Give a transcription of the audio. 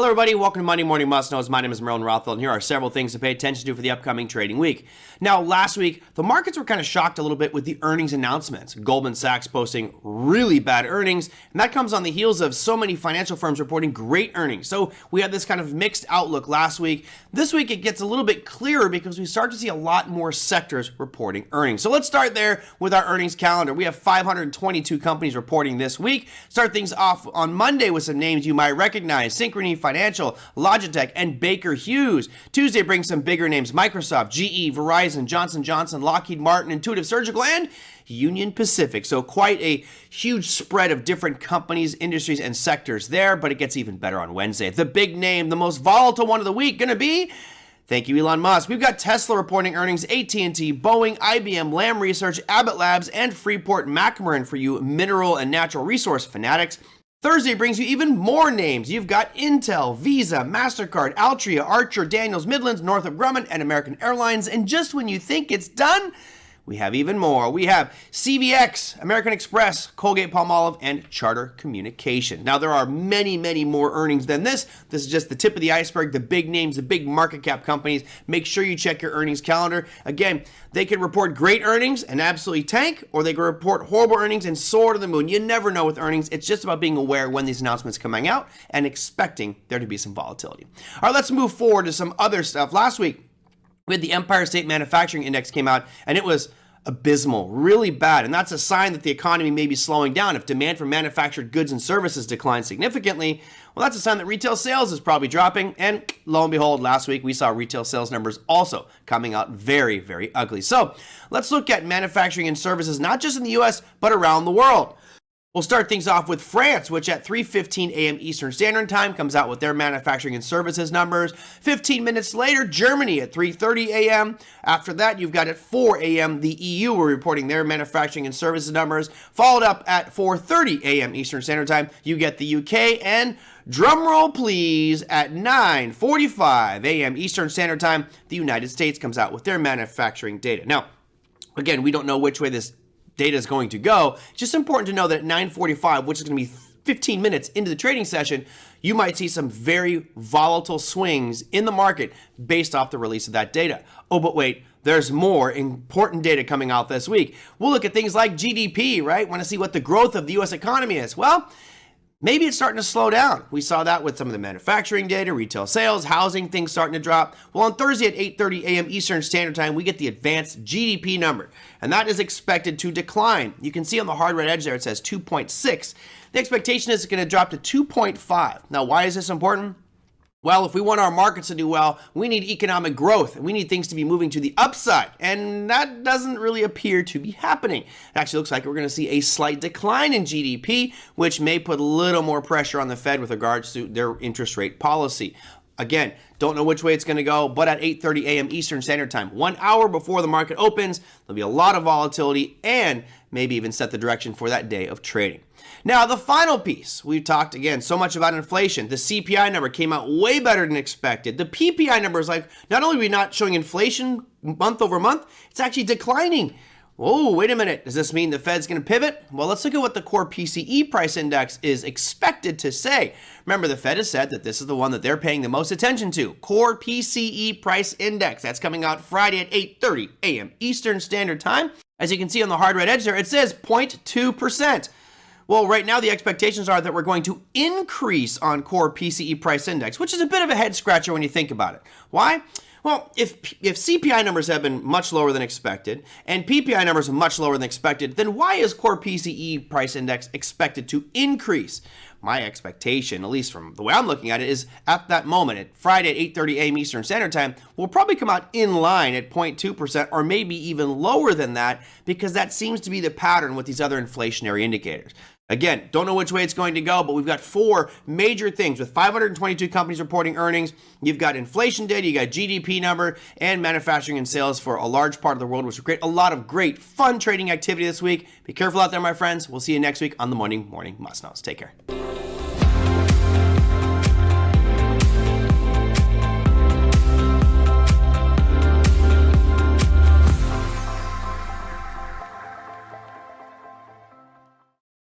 Hello, everybody. Welcome to Monday Morning Must Knows. My name is Merlin Rothfeld, and here are several things to pay attention to for the upcoming trading week. Now, last week, the markets were kind of shocked a little bit with the earnings announcements. Goldman Sachs posting really bad earnings, and that comes on the heels of so many financial firms reporting great earnings. So we had this kind of mixed outlook last week. This week, it gets a little bit clearer because we start to see a lot more sectors reporting earnings. So let's start there with our earnings calendar. We have 522 companies reporting this week. Start things off on Monday with some names you might recognize: Synchrony Financial, Logitech, and Baker Hughes. Tuesday brings some bigger names: Microsoft, GE, Verizon, Johnson & Johnson, Lockheed Martin, Intuitive Surgical, and Union Pacific. So quite a huge spread of different companies, industries, and sectors there, but it gets even better on Wednesday. The big name, the most volatile one of the week, going to be, thank you, Elon Musk. We've got Tesla reporting earnings, AT&T, Boeing, IBM, Lam Research, Abbott Labs, and Freeport-McMoRan for you mineral and natural resource fanatics. Thursday brings you even more names. You've got Intel, Visa, MasterCard, Altria, Archer, Daniels, Midlands, Northrop Grumman, and American Airlines. And just when you think it's done, we have even more. We have CVX, American Express, Colgate-Palmolive, and Charter Communication. Now, there are many, many more earnings than this. This is just the tip of the iceberg, the big names, the big market cap companies. Make sure you check your earnings calendar. Again, they can report great earnings and absolutely tank, or they can report horrible earnings and soar to the moon. You never know with earnings. It's just about being aware when these announcements are coming out and expecting there to be some volatility. All right, let's move forward to some other stuff. Last week, we had the Empire State Manufacturing Index came out, and it was abysmal, really bad. And that's a sign that the economy may be slowing down. If demand for manufactured goods and services declines significantly, well, that's a sign that retail sales is probably dropping. And lo and behold, last week we saw retail sales numbers also coming out very, very ugly. So let's look at manufacturing and services, not just in the US, but around the world. We'll start things off with France, which at 3:15 a.m. Eastern Standard Time comes out with their manufacturing and services numbers. 15 minutes later, Germany at 3:30 a.m. After that, you've got at 4 a.m. the EU were reporting their manufacturing and services numbers. Followed up at 4:30 a.m. Eastern Standard Time, you get the UK, and drumroll please, at 9:45 a.m. Eastern Standard Time, the United States comes out with their manufacturing data. Now, again, we don't know which way this data is going to go. It's just important to know that at 9:45, which is going to be 15 minutes into the trading session, you might see some very volatile swings in the market based off the release of that data. Oh, but wait, there's more important data coming out this week. We'll look at things like GDP, right? Want to see what the growth of the U.S. economy is. Well, maybe it's starting to slow down. We saw that with some of the manufacturing data, retail sales, housing, things starting to drop. Well, on Thursday at 8:30 a.m. Eastern Standard Time, we get the advanced GDP number, and that is expected to decline. You can see on the hard red edge there, it says 2.6. The expectation is it's going to drop to 2.5. Now, why is this important? Well, if we want our markets to do well, we need economic growth, and we need things to be moving to the upside, and that doesn't really appear to be happening. It actually looks like we're going to see a slight decline in GDP, which may put a little more pressure on the Fed with regards to their interest rate policy. Again, don't know which way it's going to go, but at 8:30 a.m. Eastern Standard Time, 1 hour before the market opens, there'll be a lot of volatility and maybe even set the direction for that day of trading. Now, the final piece, we've talked again so much about inflation. The CPI number came out way better than expected. The PPI number is like, not only are we not showing inflation month over month, it's actually declining. Whoa, wait a minute. Does this mean the Fed's going to pivot? Well, let's look at what the core PCE price index is expected to say. Remember, the Fed has said that this is the one that they're paying the most attention to. Core PCE price index. That's coming out Friday at 8:30 a.m. Eastern Standard Time. As you can see on the hard red edge there, it says 0.2%. Well, right now the expectations are that we're going to increase on core PCE price index, which is a bit of a head scratcher when you think about it. Why? Well, if CPI numbers have been much lower than expected and PPI numbers are much lower than expected, then why is core PCE price index expected to increase? My expectation, at least from the way I'm looking at it, is at that moment, at Friday at 8:30 a.m. Eastern Standard Time, we'll probably come out in line at 0.2% or maybe even lower than that, because that seems to be the pattern with these other inflationary indicators. Again, don't know which way it's going to go, but we've got four major things with 522 companies reporting earnings. You've got inflation data, you got GDP number, and manufacturing and sales for a large part of the world, which will create a lot of great, fun trading activity this week. Be careful out there, my friends. We'll see you next week on the Morning Must Knows. Take care.